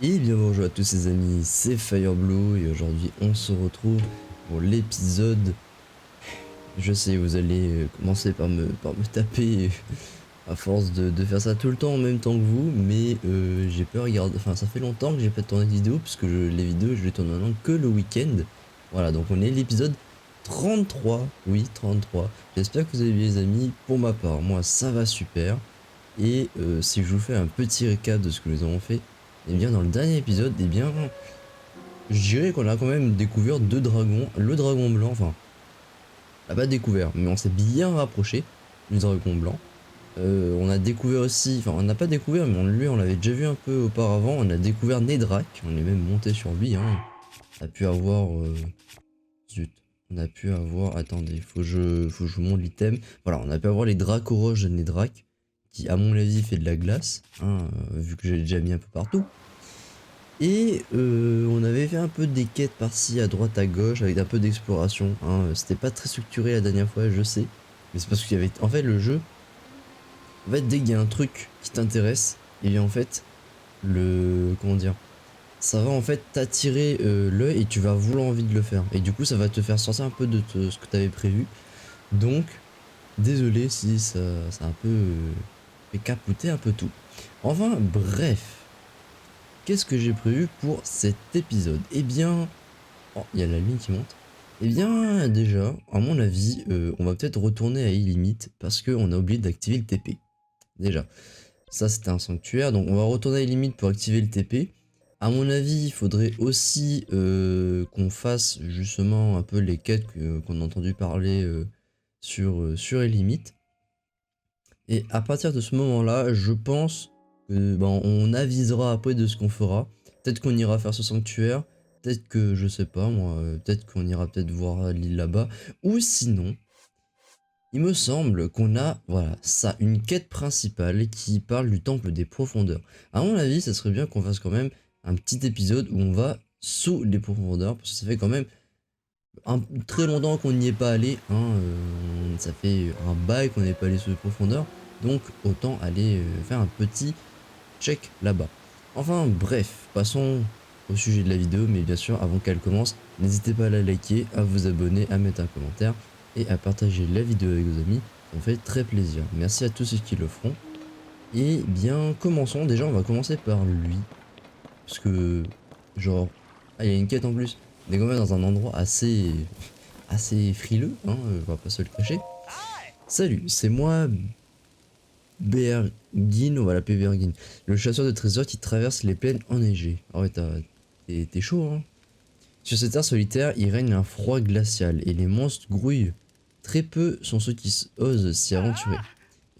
Et bien bonjour à tous ces amis, c'est Fireblue et aujourd'hui on se retrouve pour l'épisode. Je sais, vous allez commencer par me taper à force de faire ça tout le temps en même temps que vous, mais j'ai pas regardé, enfin ça fait longtemps que j'ai pas tourné de vidéo puisque les vidéos je les tourne maintenant que le week-end. Voilà, donc on est l'épisode 33, oui 33. J'espère que vous allez bien les amis, pour ma part, moi ça va super. Et si je vous fais un petit récap de ce que nous avons fait, et bien dans le dernier épisode, et bien je dirais qu'on a quand même découvert deux dragons, le dragon blanc, enfin on l'a pas découvert, mais on s'est bien rapproché du dragon blanc. On a découvert aussi, enfin on n'a pas découvert, mais lui on l'avait déjà vu un peu auparavant, on a découvert Nedrak, on est même monté sur lui, hein. On a pu avoir, zut, on a pu avoir, attendez, faut que je vous montre l'item. Voilà, on a pu avoir les Dracoroches de Nedrak, qui à mon avis fait de la glace, hein, vu que j'ai déjà mis un peu partout. Et on avait fait un peu des quêtes par-ci à droite à gauche avec un peu d'exploration, hein. C'était pas très structuré la dernière fois, je sais, mais c'est parce qu'il y avait, en fait le jeu, en fait dès qu'il y a un truc qui t'intéresse, et bien en fait le, comment dire, ça va en fait t'attirer l'œil et tu vas vouloir envie de le faire. Et du coup ça va te faire sortir un peu de ce que tu avais prévu. Donc désolé si ça a un peu fait capoter un peu tout. Enfin bref. Qu'est-ce que j'ai prévu pour cet épisode? Eh bien, oh, il y a la ligne qui monte. Eh bien, déjà, à mon avis, on va peut-être retourner à Illimite parce qu'on a oublié d'activer le TP. Déjà, ça c'était un sanctuaire, donc on va retourner à Illimite pour activer le TP. À mon avis, il faudrait aussi qu'on fasse justement un peu les quêtes qu'on a entendu parler sur Illimite. Et à partir de ce moment-là, je pense que ben, on avisera après de ce qu'on fera. Peut-être qu'on ira faire ce sanctuaire, peut-être que je sais pas moi, peut-être qu'on ira peut-être voir l'île là-bas, ou sinon, il me semble qu'on a voilà ça, une quête principale qui parle du temple des profondeurs. À mon avis, ça serait bien qu'on fasse quand même un petit épisode où on va sous les profondeurs, parce que ça fait quand même très longtemps qu'on n'y est pas allé, hein, ça fait un bail qu'on n'est pas allé sous les profondeurs, donc autant aller faire un petit check là-bas. Enfin bref, passons au sujet de la vidéo, mais bien sûr avant qu'elle commence, n'hésitez pas à la liker, à vous abonner, à mettre un commentaire et à partager la vidéo avec vos amis, ça me fait très plaisir. Merci à tous ceux qui le feront. Et bien commençons, déjà on va commencer par lui, parce que genre, ah il y a une quête en plus, on est quand même dans un endroit assez frileux, hein, on va pas se le cacher. Salut, c'est moi Bergin, on va l'appeler Bergin, le chasseur de trésors qui traverse les plaines enneigées. Ah ouais, t'es chaud, hein. Sur cette terre solitaire, il règne un froid glacial et les monstres grouillent. Très peu sont ceux qui osent s'y aventurer.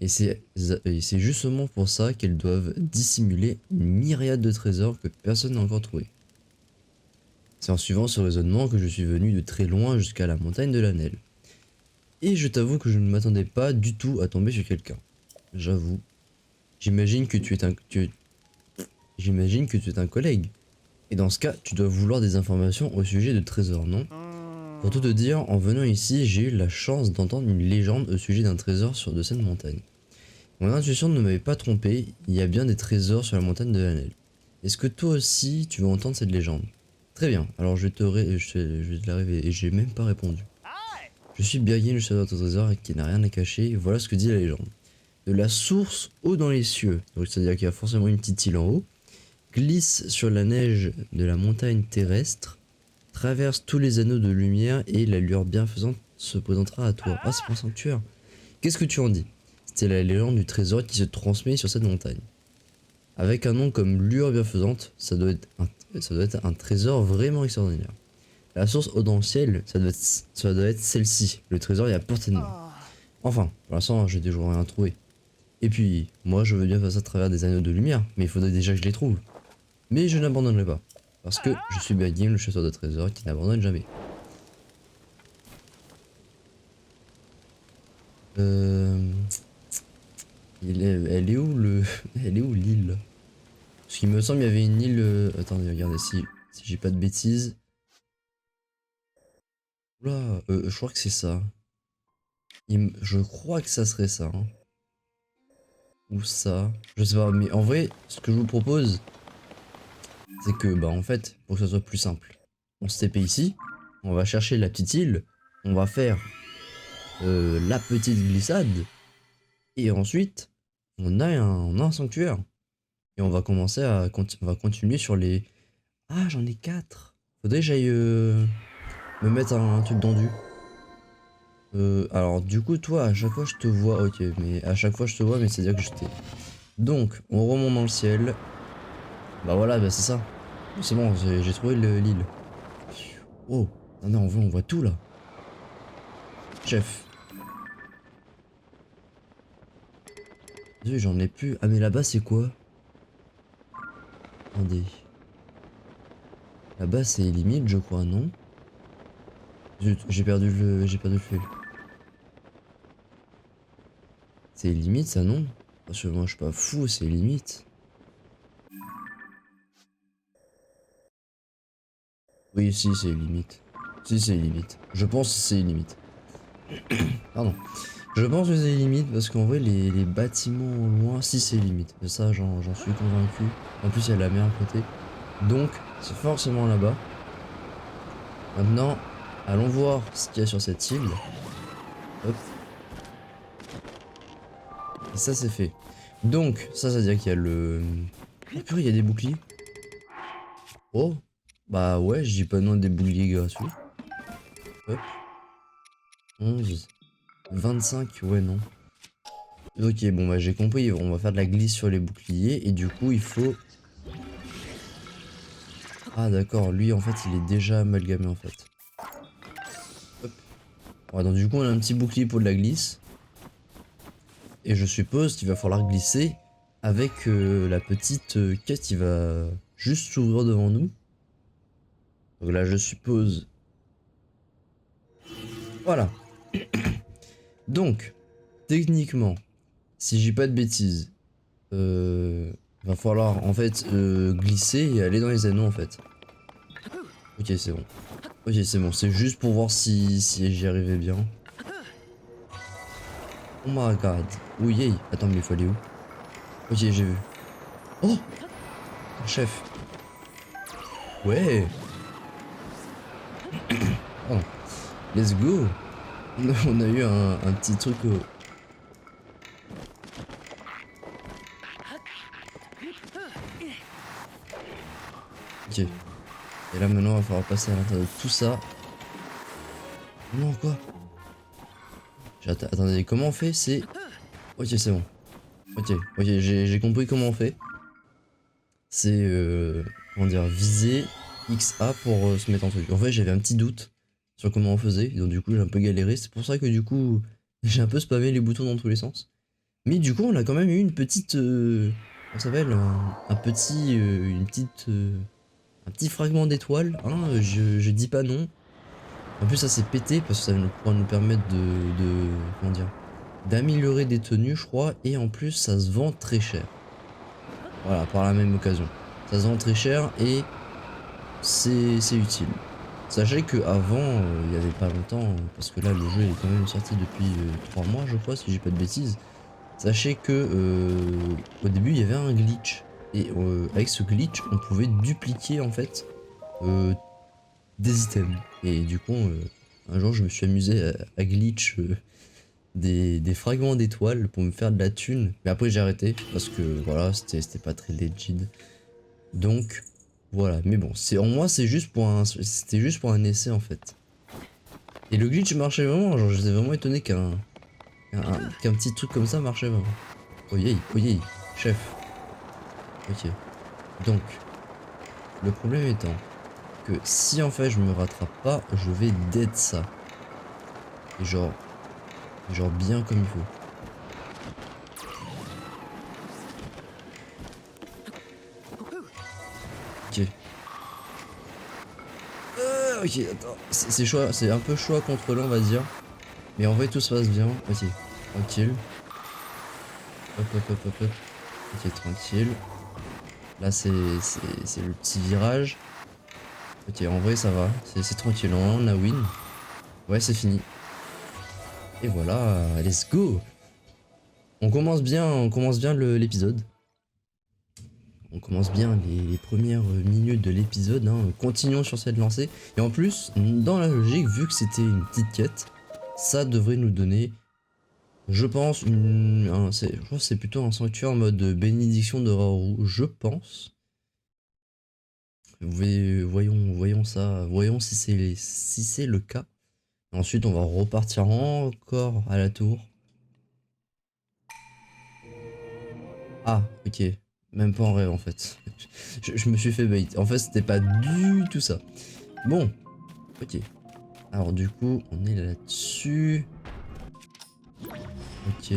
Et c'est justement pour ça qu'elles doivent dissimuler une myriade de trésors que personne n'a encore trouvé. C'est en suivant ce raisonnement que je suis venu de très loin jusqu'à la montagne de la Nelle. Et je t'avoue que je ne m'attendais pas du tout à tomber sur quelqu'un. J'avoue. J'imagine que tu es un, j'imagine que tu es un collègue. Et dans ce cas, tu dois vouloir des informations au sujet de trésors, non? Pour tout te dire, en venant ici, j'ai eu la chance d'entendre une légende au sujet d'un trésor sur de cette montagne. Mon intuition ne m'avait pas trompé, il y a bien des trésors sur la montagne de Hanel. Est-ce que toi aussi, tu veux entendre cette légende? Très bien, alors je vais te la révéler, et j'ai même pas répondu. Je suis Birgin, le chasseur de trésors, qui n'a rien à cacher, et voilà ce que dit la légende. De la source haut dans les cieux, donc c'est-à-dire qu'il y a forcément une petite île en haut, glisse sur la neige de la montagne terrestre, traverse tous les anneaux de lumière et la lueur bienfaisante se présentera à toi. Ah, c'est pas un sanctuaire. Qu'est-ce que tu en dis? C'était la légende du trésor qui se transmet sur cette montagne. Avec un nom comme lueur bienfaisante, ça doit être un trésor vraiment extraordinaire. La source haut dans le ciel, ça doit être celle-ci. Le trésor est à portée de main. Enfin, pour l'instant, j'ai toujours rien trouvé. Et puis, moi, je veux bien passer à travers des anneaux de lumière, mais il faudrait déjà que je les trouve. Mais je n'abandonnerai pas. Parce que je suis Bagim, le chasseur de trésors qui n'abandonne jamais. Euh... elle est où le... Elle est où l'île? Parce qu'il me semble qu'il y avait une île... Attendez, regardez, si j'ai pas de bêtises... Oula, je crois que c'est ça. Je crois que ça serait ça, hein. Ou ça. Je sais pas, mais en vrai, ce que je vous propose... c'est que, bah en fait, pour que ça soit plus simple, on se TP ici, on va chercher la petite île, on va faire la petite glissade, et ensuite, on a un sanctuaire. Et on va commencer à on va continuer sur les... Ah, j'en ai 4. Faudrait que j'aille me mettre un truc d'endu. Alors du coup, toi, à chaque fois je te vois, ok, mais à chaque fois je te vois, mais c'est-à-dire que je t'ai... Donc, on remonte dans le ciel. Bah voilà, bah c'est ça. C'est bon, j'ai trouvé l'île. Oh, non, on voit tout là. Chef. Désolé, j'en ai plus. Ah mais là-bas c'est quoi? Attendez. Là-bas c'est limite, je crois, non? Zut, j'ai perdu le fil. C'est limite ça, non? Parce que moi je suis pas fou, c'est limite. Oui, si, c'est limite. Si, c'est limite. Je pense que c'est limite. Pardon. Je pense que c'est limite parce qu'en vrai, les bâtiments au loin, si c'est limite. Mais ça, j'en suis convaincu. En plus, il y a la mer à côté. Donc, c'est forcément là-bas. Maintenant, allons voir ce qu'il y a sur cette île. Hop. Et ça, c'est fait. Donc, ça veut dire qu'il y a le... Oh purée, il y a des boucliers. Oh. Bah ouais, je dis pas non des boucliers gratuits. Hop. 11. 25, ouais, non. Ok, bon bah j'ai compris, on va faire de la glisse sur les boucliers et du coup il faut... Ah d'accord, lui en fait il est déjà amalgamé en fait. Hop. Ouais, donc du coup on a un petit bouclier pour de la glisse. Et je suppose qu'il va falloir glisser avec la petite quête qui va juste s'ouvrir devant nous. Donc là je suppose... Voilà. Donc, techniquement, si j'ai pas de bêtises, va falloir en fait glisser et aller dans les anneaux en fait. Ok, c'est bon. Ok, c'est bon, c'est juste pour voir si j'y arrivais bien. Oh my god. Oui, yay. Attends, mais il faut aller où? Ok, j'ai vu. Oh! Un chef. Ouais. Oh. Let's go. On a eu un petit truc au... Ok. Et là maintenant, il va falloir passer à l'intérieur de tout ça. Non, quoi? Attendez, comment on fait? C'est... Ok, c'est bon. Ok, ok, j'ai compris comment on fait. C'est, comment dire, viser XA pour se mettre en truc. En fait, j'avais un petit doute sur comment on faisait, donc du coup, j'ai un peu galéré. C'est pour ça que du coup, j'ai un peu spammé les boutons dans tous les sens. Mais du coup, on a quand même eu une petite, comment ça s'appelle, un petit, un petit fragment d'étoile. Hein, je dis pas non. En plus, ça s'est pété parce que ça pourra nous permettre comment dire, d'améliorer des tenues, je crois. Et en plus, ça se vend très cher. Voilà, par la même occasion. Ça se vend très cher et c'est utile. Sachez que avant, il y avait pas longtemps, parce que là le jeu est quand même sorti depuis 3 mois je crois si j'ai pas de bêtises. Sachez que au début il y avait un glitch et avec ce glitch on pouvait dupliquer en fait des items. Et du coup un jour je me suis amusé à glitch des fragments d'étoiles pour me faire de la thune. Mais après j'ai arrêté parce que voilà c'était pas très legit. Donc voilà, mais bon, en moi c'était juste pour un essai en fait. Et le glitch marchait vraiment, genre j'étais vraiment étonné qu'un petit truc comme ça marchait vraiment. Oh yay, chef. Ok. Donc, le problème étant que si en fait je me rattrape pas, je vais dead ça. Et genre bien comme il faut. Ok. Ok, attends, c'est chaud, c'est un peu chaud à contrôler on va dire. Mais en vrai tout se passe bien. Ok, tranquille. Hop. Ok, tranquille. Là c'est le petit virage. Ok, en vrai ça va, c'est tranquille, on a win. Ouais, c'est fini. Et voilà, let's go. On commence bien l'épisode. On commence bien les premières minutes de l'épisode, hein. Continuons sur cette lancée. Et en plus, dans la logique, vu que c'était une petite quête, ça devrait nous donner, je pense, je crois que c'est plutôt un sanctuaire en mode bénédiction de Raoru, je pense. Voyons ça, voyons si c'est le cas. Ensuite, on va repartir encore à la tour. Ah, ok. Même pas en rêve en fait. Je me suis fait bait. En fait, c'était pas du tout ça. Bon, ok. Alors du coup, on est là-dessus. Ok.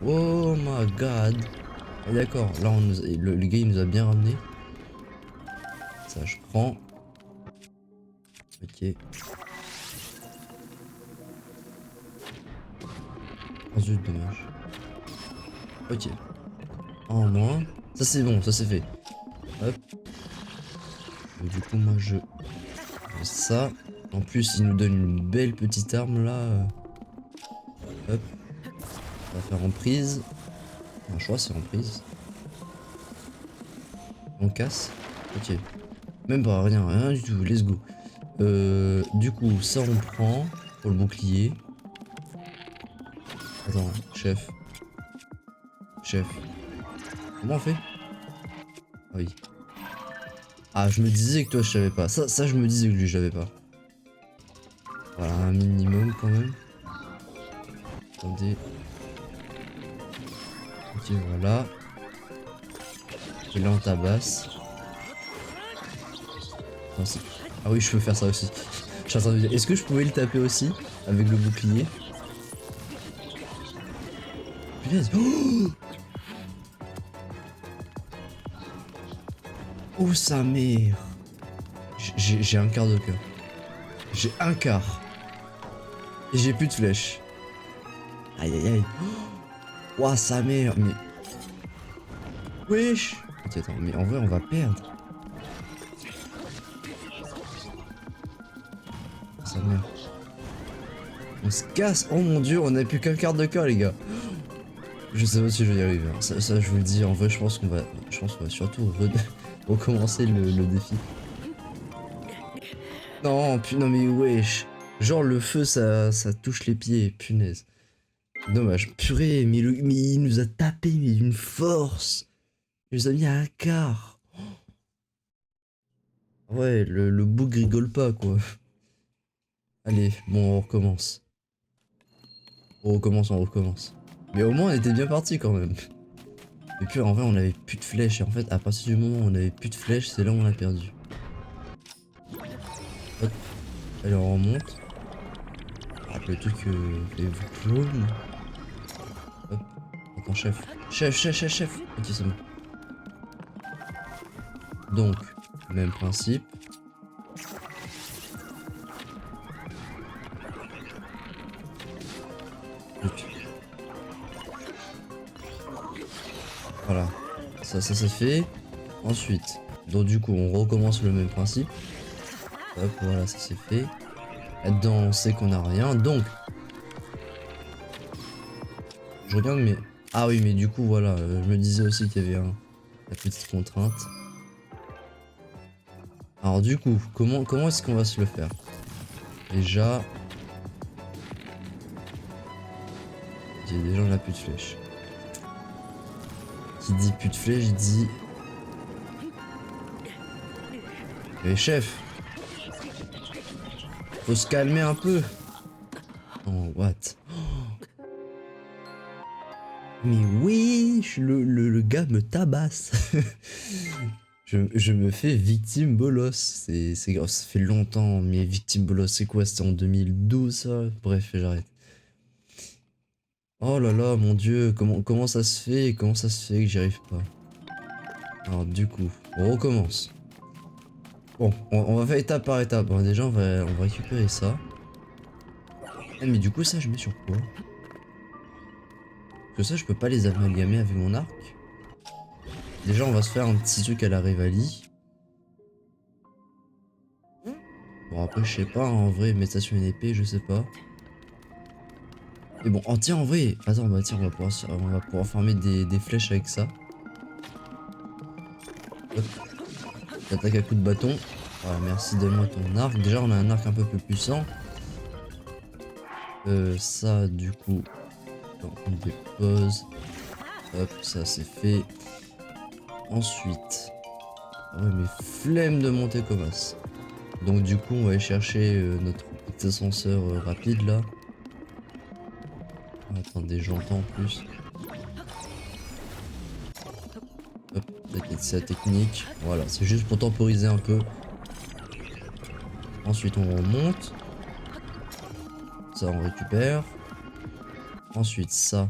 Oh my god. Ah, d'accord, là le gars il nous a bien ramené. Ça je prends. Ok. Oh zut, dommage. Ok. En moins. Ça c'est bon, ça c'est fait. Hop. Donc, du coup moi je fais ça. En plus il nous donne une belle petite arme là. Hop. On va faire en prise. Non, je crois que c'est en prise. On casse. Ok. Même pas, rien du tout, let's go. Du coup, ça on prend pour le bouclier. Attends, chef. Chef. Comment on fait? Ah oui. Ah, je me disais que toi je savais pas. Ça je me disais que lui je l'avais pas. Voilà, un minimum quand même. Attendez. Ok, voilà. Et là on tabasse. Non, ah oui, je peux faire ça aussi. Je suis en train de me dire, est-ce que je pouvais le taper aussi avec le bouclier? Punaise. Oh, oh sa mère. J'ai un quart de cœur. J'ai un quart. Et j'ai plus de flèches. Aïe aïe aïe. Ouah sa mère. Mais. Wesh. Ok, attends, mais en vrai on va perdre. Sa mère. On se casse. Oh mon dieu, on a plus qu'un quart de cœur les gars. Je sais pas si je vais y arriver. Hein. Ça je vous le dis. En vrai je pense qu'on va surtout recommencer le défi. Non, non mais wesh. Genre le feu ça touche les pieds, punaise. Dommage. Purée, mais il nous a tapé mais d'une force. Il nous a mis à un quart. Ouais, le bouc rigole pas quoi. Allez, bon on recommence. On recommence. Mais au moins on était bien parti quand même. Et puis en vrai on avait plus de flèches et en fait à partir du moment où on avait plus de flèches c'est là où on a perdu. Hop, allez on remonte. Ah, le truc les clones. Hop, attends chef. Ok c'est bon. Donc, même principe. Donc, voilà, ça c'est fait. Ensuite, donc du coup on recommence le même principe. Hop, voilà, ça c'est fait. Là-dedans on sait qu'on a rien, donc je regarde mais... Ah oui mais du coup voilà, je me disais aussi qu'il y avait la petite contrainte. Alors du coup, comment est-ce qu'on va se le faire? Déjà... Déjà on a plus de flèches. Qui dit plus de flèches dit... Mais chef! Faut se calmer un peu! Oh what? Mais oui, le gars me tabasse. je me fais victime bolos. Ça fait longtemps, mais victime bolos, c'est quoi? C'était en 2012 ça? Bref, j'arrête. Oh là là, mon dieu, comment ça se fait? Comment ça se fait que j'y arrive pas? Alors du coup, on recommence. Bon, on va faire étape par étape. Bon, déjà, on va récupérer ça. Ah, mais du coup, ça, je mets sur quoi? Parce que ça, je peux pas les amalgamer avec mon arc. Déjà, on va se faire un petit truc à la Revali. Bon, après, je sais pas, en vrai, mettre ça sur une épée, je sais pas. Mais bon, oh tiens, en vrai, attends, bah tiens, on va pouvoir farmer des flèches avec ça. Hop, j'attaque à coups de bâton. Voilà, merci, donne-moi ton arc. Déjà, on a un arc un peu plus puissant. Ça, du coup, on dépose. Hop, ça c'est fait. Ensuite, ah ouais, mais flemme de monter comme as. Donc du coup, on va aller chercher notre petit ascenseur rapide là. Attendez, j'entends en plus. Hop, c'est la technique. Voilà, c'est juste pour temporiser un peu. Ensuite, on remonte. Ça, on récupère. Ensuite, ça.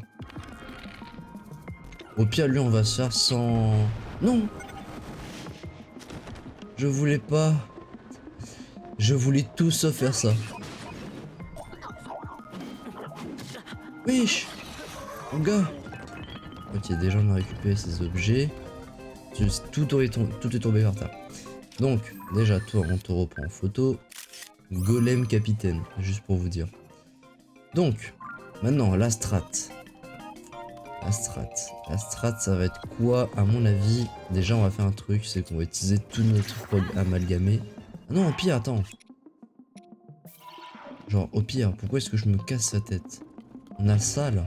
Au pire, lui, on va se faire sans... Non! Je voulais pas. Je voulais tout sauf faire ça. Wesh! Mon gars! Ok, déjà, on a récupéré ces objets. Tout est tombé par terre. Donc, déjà, toi, on te reprend en photo. Golem capitaine, juste pour vous dire. Donc, maintenant, la strat. La strat, ça va être quoi, à mon avis? Déjà, on va faire un truc, c'est qu'on va utiliser tout notre prog amalgamé. Ah non, au pire, attends. Genre, au pire, pourquoi est-ce que je me casse sa tête? On a ça, là.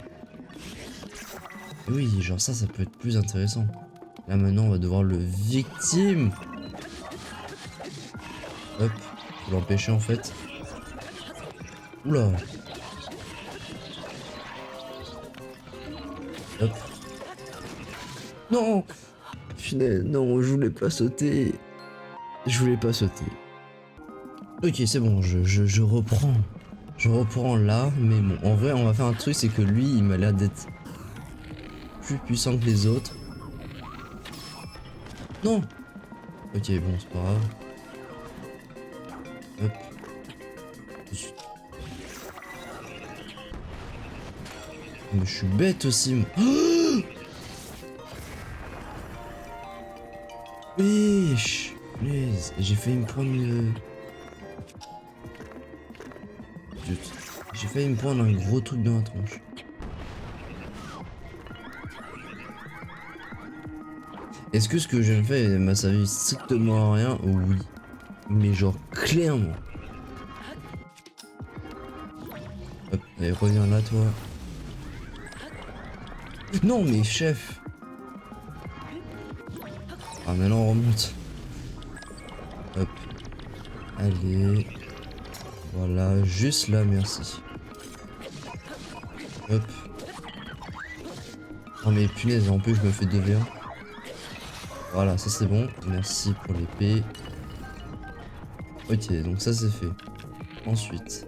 Et oui, genre ça peut être plus intéressant. Là, maintenant, on va devoir le victime. Hop, faut l'empêcher, en fait. Oula. Hop. Non! Finalement, non, je voulais pas sauter. Je voulais pas sauter. Ok, c'est bon, je reprends. Je reprends là, mais bon, en vrai, on va faire un truc, c'est que lui, il m'a l'air d'être plus puissant que les autres. Non! Ok, bon, c'est pas grave. Hop. Mais je suis bête aussi, moi. Oh, wesh! J'ai failli me prendre le... J'ai failli me prendre un gros truc dans la tronche. Est-ce que ce que j'ai fait m'a servi strictement à rien? Oui. Mais genre clairement. Hop, allez, reviens là toi. Non mais chef. Ah maintenant on remonte. Hop. Allez. Voilà, juste là, merci. Hop. Oh mais punaise, en plus je me fais 2v1. Voilà, ça c'est bon. Merci pour l'épée. Ok, donc ça c'est fait. Ensuite.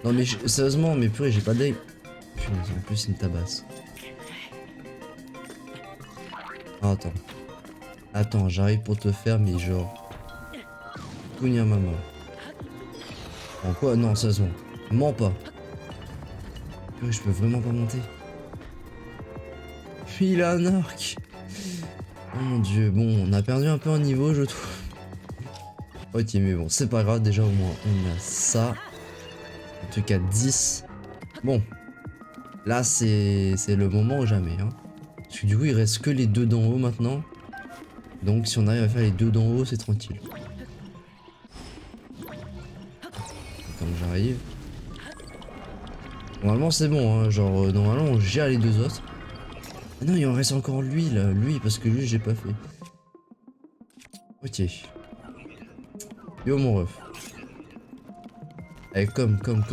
Non mais sérieusement, mais purée, j'ai pas d'œil. Punaise, en plus il me tabasse. Ah, attends. Attends, j'arrive pour te faire, mais genre... Kounia maman. En quoi? Non, sérieusement. Mens pas. Purée, je peux vraiment pas monter. Puis il a un arc. Oh mon dieu, bon, on a perdu un peu en niveau, je trouve. Ok, mais bon, c'est pas grave, déjà au moins on a ça. En tout cas 10. Bon, là c'est le moment ou jamais. Hein. Parce que du coup il reste que les deux d'en haut maintenant. Donc si on arrive à faire les deux d'en haut, c'est tranquille. Comme j'arrive. Normalement c'est bon, hein. Genre normalement on gère les deux autres. Ah non, il en reste encore lui là, lui, parce que lui j'ai pas fait. Ok. Yo mon ref. Allez, comme. Ouais,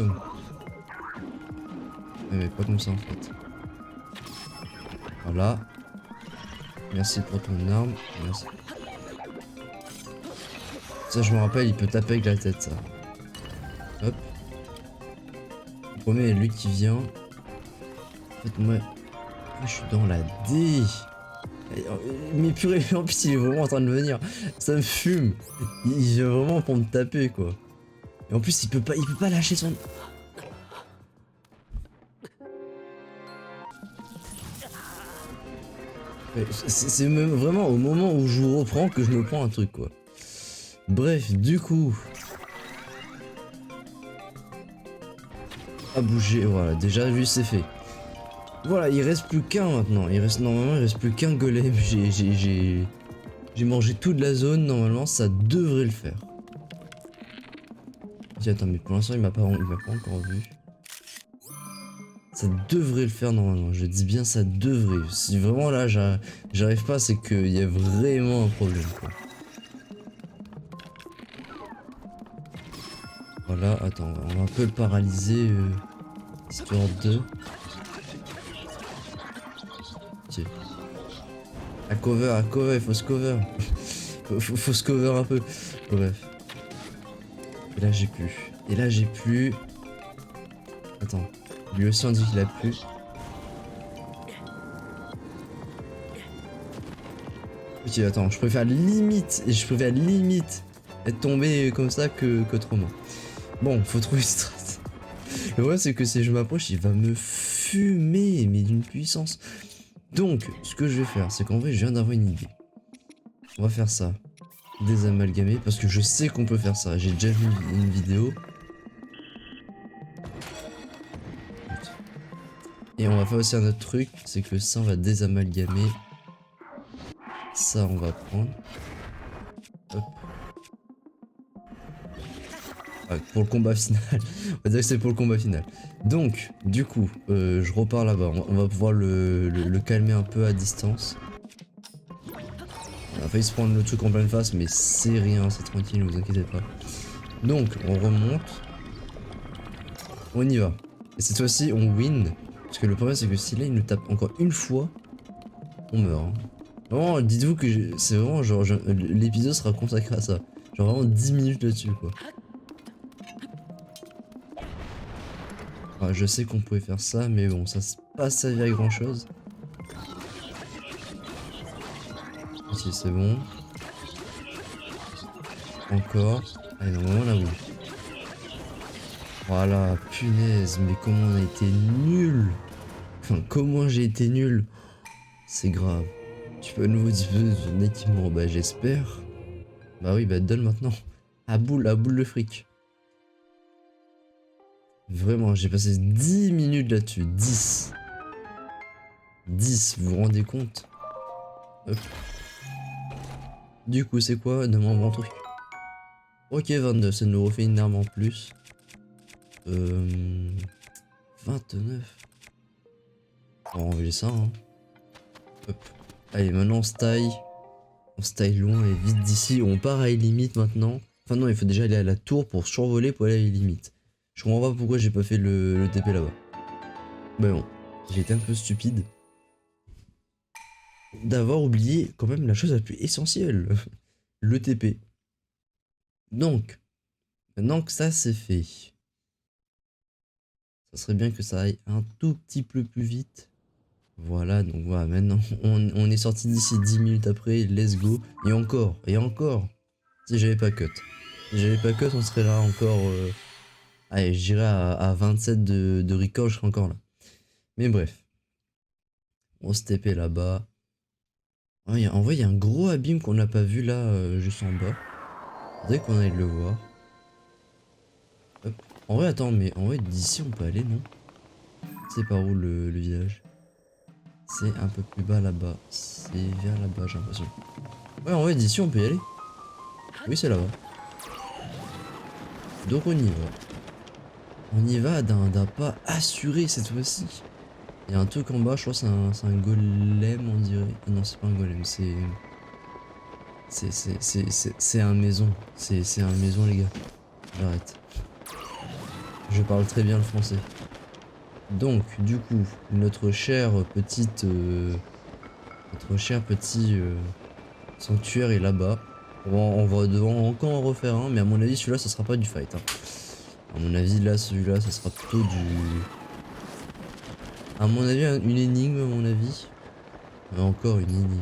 mais pas comme ça en fait. Voilà. Merci pour ton arme. Merci. Ça je me rappelle, il peut taper avec la tête ça. Hop. Le premier, lui qui vient. En fait moi je suis dans la D. Mais purée, en plus il est vraiment en train de venir. Ça me fume. Il vient vraiment pour me taper quoi. Et en plus il peut pas lâcher son... C'est même vraiment au moment où je vous reprends que je me prends un truc quoi. Bref, du coup... à bouger. Voilà, déjà lui c'est fait. Voilà, il reste plus qu'un maintenant. Normalement il reste plus qu'un golem. J'ai mangé toute la zone. Normalement ça devrait le faire. Tiens, attends, mais pour l'instant il m'a pas encore vu. Ça devrait le faire normalement. Je dis bien ça devrait. Si vraiment là j'arrive pas, c'est qu'il y a vraiment un problème quoi. Voilà, attends, on va un peu le paralyser, histoire de... Tiens. À cover, il faut se cover. faut se cover un peu. Bref. Et là j'ai plus. Attends, lui aussi on dit qu'il a plus. Ok, attends, je préfère limite être tombé comme ça qu'autrement. Bon, faut trouver une strat. Le vrai c'est que si je m'approche, il va me fumer, mais d'une puissance. Donc, ce que je vais faire, c'est qu'en vrai, je viens d'avoir une idée. On va faire ça. Désamalgamer, parce que je sais qu'on peut faire ça. J'ai déjà vu une vidéo. Et on va faire aussi un autre truc, c'est que ça, on va désamalgamer. Ça, on va prendre. Hop. Ah, pour le combat final. On va dire que c'est pour le combat final. Donc, du coup, je repars là-bas. On va pouvoir le calmer un peu à distance. On a failli se prendre le truc en pleine face, mais c'est rien, c'est tranquille, ne vous inquiétez pas. Donc, on remonte. On y va. Et cette fois-ci, on win. Parce que le problème, c'est que si là, il nous tape encore une fois, on meurt. Hein. Vraiment, dites-vous que c'est vraiment genre, l'épisode sera consacré à ça. Genre vraiment 10 minutes là-dessus, quoi. Ah, je sais qu'on pouvait faire ça, mais bon, ça c'est pas servi à grand chose. Ici, c'est bon. Encore. Allez, normalement, là, oui. Voilà, punaise, mais comment on a été nul. Enfin, comment j'ai été nul. C'est grave. Tu peux à nouveau disposer de ton équipement, bah j'espère. Bah oui, bah donne maintenant. À boule le fric. Vraiment, j'ai passé 10 minutes là-dessus. 10. 10, vous vous rendez compte? Hop. Du coup, c'est quoi? Donne-moi un bon truc. Ok, 22, ça nous refait une arme en plus. 29. On va enlever ça, hein. Hop. Allez, maintenant on se taille. On se taille loin et vite d'ici. On part à limite maintenant. Enfin non, il faut déjà aller à la tour pour survoler pour aller à limite. Je comprends pas pourquoi j'ai pas fait le TP là-bas. Mais bon, j'ai été un peu stupide d'avoir oublié quand même la chose la plus essentielle. Le TP. Donc, maintenant que ça c'est fait, ça serait bien que ça aille un tout petit peu plus vite. Voilà, donc voilà, maintenant on est sorti d'ici 10 minutes après, let's go. Et encore, si j'avais pas cut. Si j'avais pas cut, on serait là encore... Allez, je dirais à 27 de record, je serais encore là. Mais bref. On se TP là-bas. Oh, en vrai, il y a un gros abîme qu'on n'a pas vu là, juste en bas. Faudrait qu'on aille le voir. Hop. En vrai, attends, mais en vrai, d'ici on peut aller, non? C'est par où le village? C'est un peu plus bas là-bas. C'est vers là-bas, j'ai l'impression. Ouais, en vrai, d'ici on peut y aller. Oui, c'est là-bas. Donc on y va. On y va d'un pas assuré cette fois-ci. Il y a un truc en bas, je crois que c'est un golem, on dirait. Ah non, c'est pas un golem, c'est un maison. C'est un maison, les gars. J'arrête. Je parle très bien le français. Donc, du coup, notre cher petit sanctuaire est là-bas. On va devoir encore en refaire un, mais à mon avis, celui-là, ça sera pas du fight. Hein. À mon avis, là, celui-là, ça sera plutôt du... À mon avis, une énigme, à mon avis. Mais encore une énigme.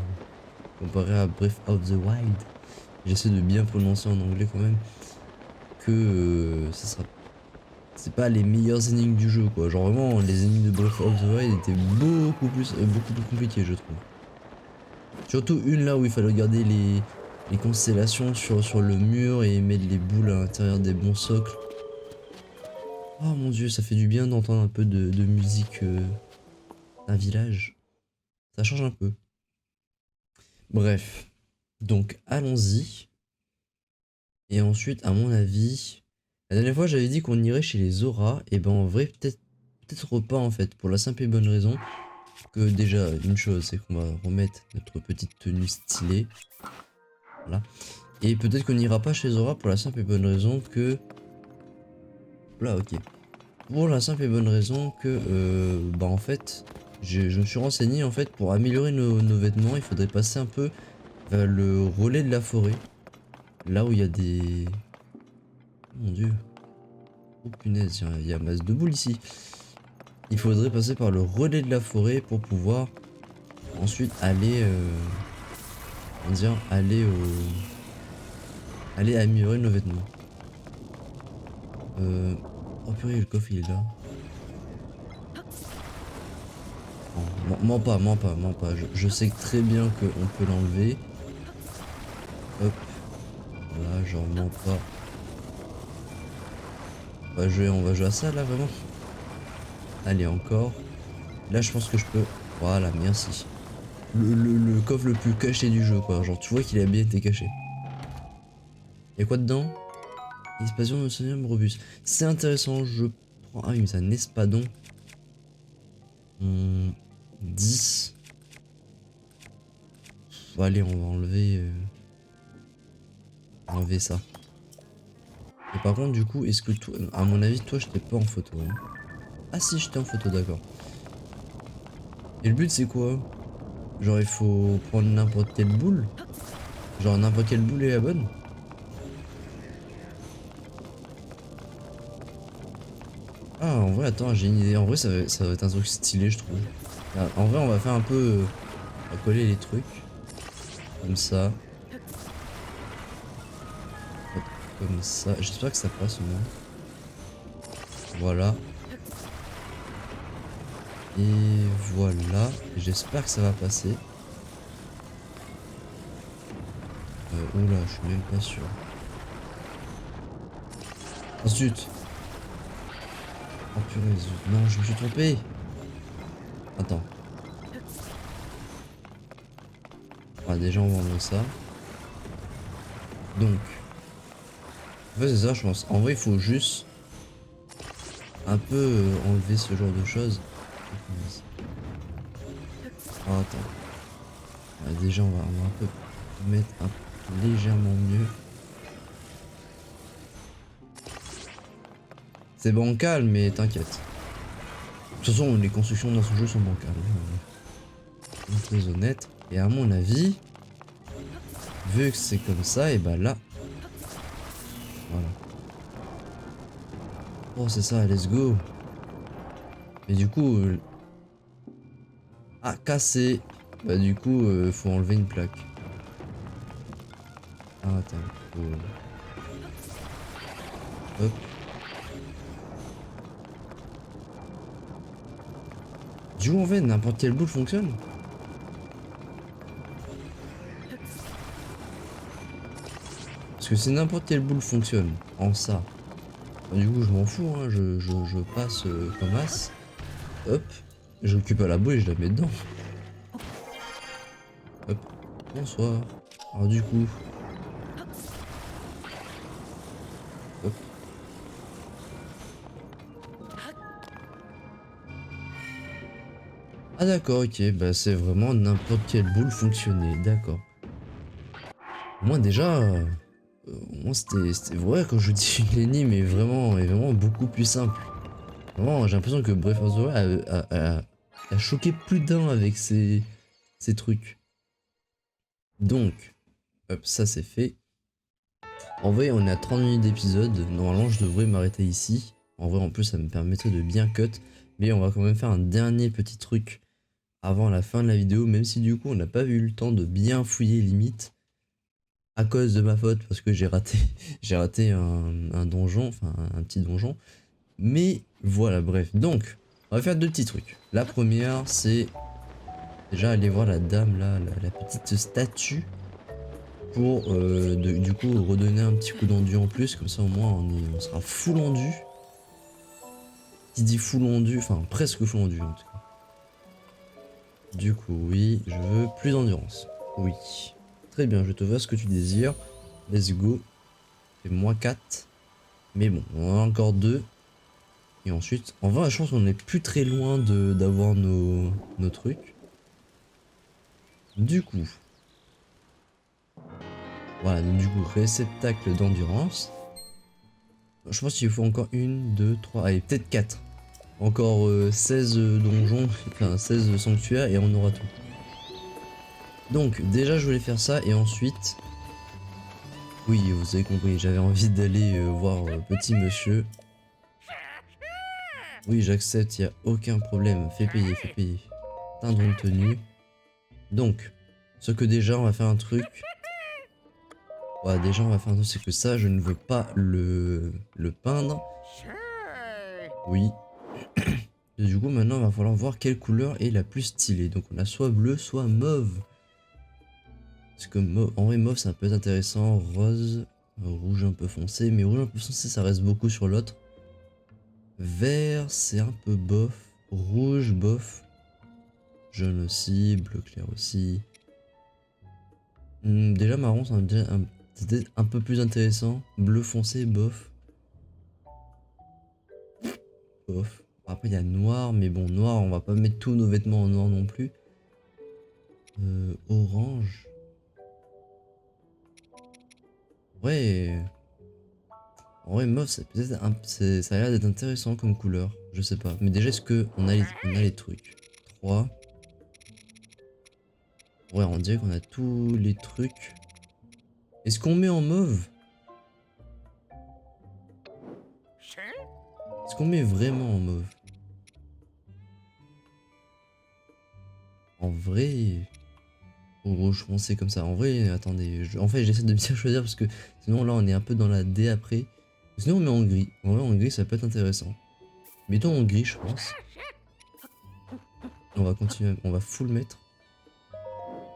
Comparé à Breath of the Wild. J'essaie de bien prononcer en anglais quand même. Que ça sera... C'est pas les meilleures énigmes du jeu, quoi. Genre vraiment, les énigmes de Breath of the Wild étaient beaucoup plus compliquées, je trouve. Surtout une là où il fallait regarder les constellations sur le mur et mettre les boules à l'intérieur des bons socles. Oh mon dieu, ça fait du bien d'entendre un peu de musique d'un village. Ça change un peu. Bref, donc allons-y. Et ensuite, à mon avis, la dernière fois j'avais dit qu'on irait chez les Zora. Et ben en vrai, peut-être pas en fait, pour la simple et bonne raison que déjà, une chose, c'est qu'on va remettre notre petite tenue stylée. Voilà. Et peut-être qu'on n'ira pas chez Zora pour la simple et bonne raison que... Là, ok. Pour la simple et bonne raison que, bah en fait, je me suis renseigné en fait pour améliorer nos vêtements, il faudrait passer un peu vers le relais de la forêt, là où il y a des... Oh mon dieu, oh punaise, il y a masse de boules ici. Il faudrait passer par le relais de la forêt pour pouvoir ensuite aller, comment dire, aller améliorer nos vêtements. Oh purée, le coffre il est là. Non, mens pas. Je sais très bien qu'on peut l'enlever. Hop, voilà, genre mens pas. On va jouer à ça là vraiment. Allez encore. Là je pense que je peux. Voilà, merci. Le coffre le plus caché du jeu quoi. Genre tu vois qu'il a bien été caché. Y'a quoi dedans? Expansion de sodium robuste. C'est intéressant, je prends. Ah oui mais c'est un espadon. 10. Bon, allez on va enlever ça. Et par contre du coup est-ce que toi. À mon avis toi je t'ai pas en photo hein. Ah si j'étais en photo d'accord. Et le but c'est quoi? Genre il faut prendre n'importe quelle boule. Genre n'importe quelle boule est la bonne. Ah en vrai attends j'ai une idée. En vrai ça va être un truc stylé je trouve. Ah, en vrai on va faire un peu... on va coller les trucs. Comme ça. Hop, comme ça. J'espère que ça passe au moins. Voilà. Et voilà. J'espère que ça va passer. Oula je suis même pas sûr. Oh zut. Oh purée zut. Non je me suis trompé. Attends. Ah, déjà on va enlever ça. Donc. En fait c'est ça je pense. En vrai il faut juste un peu enlever ce genre de choses. Ah, attends. Ah, déjà on va un peu mettre un peu légèrement mieux. C'est bancal mais t'inquiète. De toute façon les constructions dans ce jeu sont bancales. Très honnête. Et à mon avis, vu que c'est comme ça, et bah là. Voilà. Oh c'est ça, let's go. Et du coup... ah cassé. Bah du coup faut enlever une plaque. Ah attends. Hop. Du coup en fait n'importe quelle boule fonctionne. Parce que si n'importe quelle boule fonctionne en ça, bah, du coup je m'en fous, hein, je passe comme as. Hop. Je récupère la boule et je la mets dedans. Hop. Bonsoir. Alors du coup. Hop. Ah d'accord, ok, bah c'est vraiment n'importe quelle boule fonctionnait, d'accord. Moi déjà, moi c'était vrai quand je dis une énigme est vraiment beaucoup plus simple. Vraiment, j'ai l'impression que Breath of the Wild a choqué plus d'un avec ces trucs. Donc, hop, ça c'est fait. En vrai, on est à 30 minutes d'épisode, normalement je devrais m'arrêter ici. En vrai, en plus ça me permettrait de bien cut, mais on va quand même faire un dernier petit truc avant la fin de la vidéo, même si du coup on n'a pas eu le temps de bien fouiller limite. À cause de ma faute, parce que j'ai raté un donjon, enfin un petit donjon. Mais voilà, bref. Donc, on va faire deux petits trucs. La première, c'est déjà aller voir la dame là, la petite statue, pour du coup redonner un petit coup d'endu en plus, comme ça au moins on sera full endu. Qui dit full endu, enfin presque full endu en tout cas. Du coup, oui, je veux plus d'endurance. Oui. Très bien, je te vois ce que tu désires. Let's go. Fais-moi 4. Mais bon, on en a encore 2. Et ensuite, en vrai, je pense qu'on est plus très loin d'avoir nos trucs. Du coup. Voilà, donc du coup, réceptacle d'endurance. Je pense qu'il faut encore 1, 2, 3, allez, peut-être 4. Encore 16 donjons, enfin 16 sanctuaires et on aura tout. Donc, déjà, je voulais faire ça et ensuite. Oui, vous avez compris, j'avais envie d'aller voir petit monsieur. Oui, j'accepte, il n'y a aucun problème. Fais payer, fais payer. Teindre une tenue. Donc, ce que déjà, on va faire un truc. Voilà, déjà, on va faire un truc, c'est que ça, je ne veux pas le peindre. Oui. Et du coup, maintenant, il va falloir voir quelle couleur est la plus stylée. Donc, on a soit bleu, soit mauve. Parce que mauve, en vrai, mauve, ça peut être intéressant. Rose, rouge un peu foncé. Mais rouge un peu foncé, ça reste beaucoup sur l'autre. Vert, c'est un peu bof. Rouge, bof. Jaune aussi, bleu clair aussi. Déjà marron, c'était un peu plus intéressant. Bleu foncé, bof. Bof. Après il y a noir, mais bon, noir, on va pas mettre tous nos vêtements en noir non plus. Orange. Ouais. En vrai, mauve, c'est peut-être ça a l'air d'être intéressant comme couleur. Je sais pas. Mais déjà, est-ce que on a les trucs 3. Ouais, on dirait qu'on a tous les trucs. Est-ce qu'on met en mauve? Est-ce qu'on met vraiment en mauve? En vrai. Au rouge foncé comme ça. En vrai, attendez. En fait, j'essaie de bien choisir parce que sinon, là, on est un peu dans la D après. Sinon, on met en gris. En vrai, en gris, ça peut être intéressant. Mettons en gris, je pense. On va continuer. On va full mettre.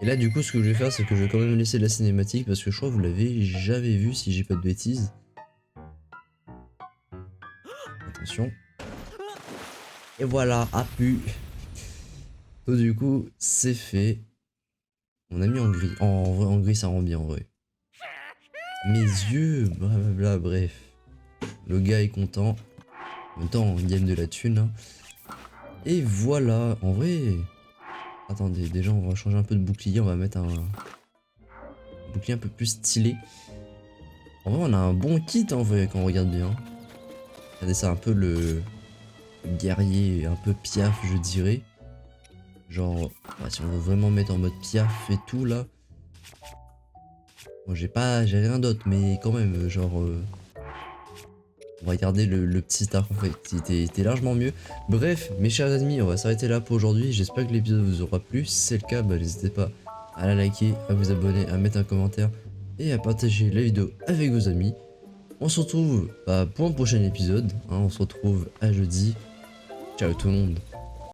Et là, du coup, ce que je vais faire, c'est que je vais quand même laisser la cinématique parce que je crois que vous l'avez jamais vu si j'ai pas de bêtises. Attention. Et voilà, a pu. Donc, du coup, c'est fait. On a mis en gris. En vrai, en gris, ça rend bien en vrai. Mes yeux, blablabla, bref. Le gars est content. En même temps, on gagne de la thune. Hein. Et voilà, en vrai. Attendez, déjà, on va changer un peu de bouclier. On va mettre un bouclier un peu plus stylé. En vrai, on a un bon kit en vrai quand on regarde bien. Regardez ça, un peu le guerrier, un peu piaf, je dirais. Genre, ouais, si on veut vraiment mettre en mode piaf et tout là. Bon, j'ai rien d'autre, mais quand même, genre. On va garder le petit star en fait, il était largement mieux. Bref, mes chers amis, on va s'arrêter là pour aujourd'hui. J'espère que l'épisode vous aura plu. Si c'est le cas, bah, n'hésitez pas à la liker, à vous abonner, à mettre un commentaire et à partager la vidéo avec vos amis. On se retrouve pour un prochain épisode. Hein, on se retrouve à jeudi. Ciao tout le monde.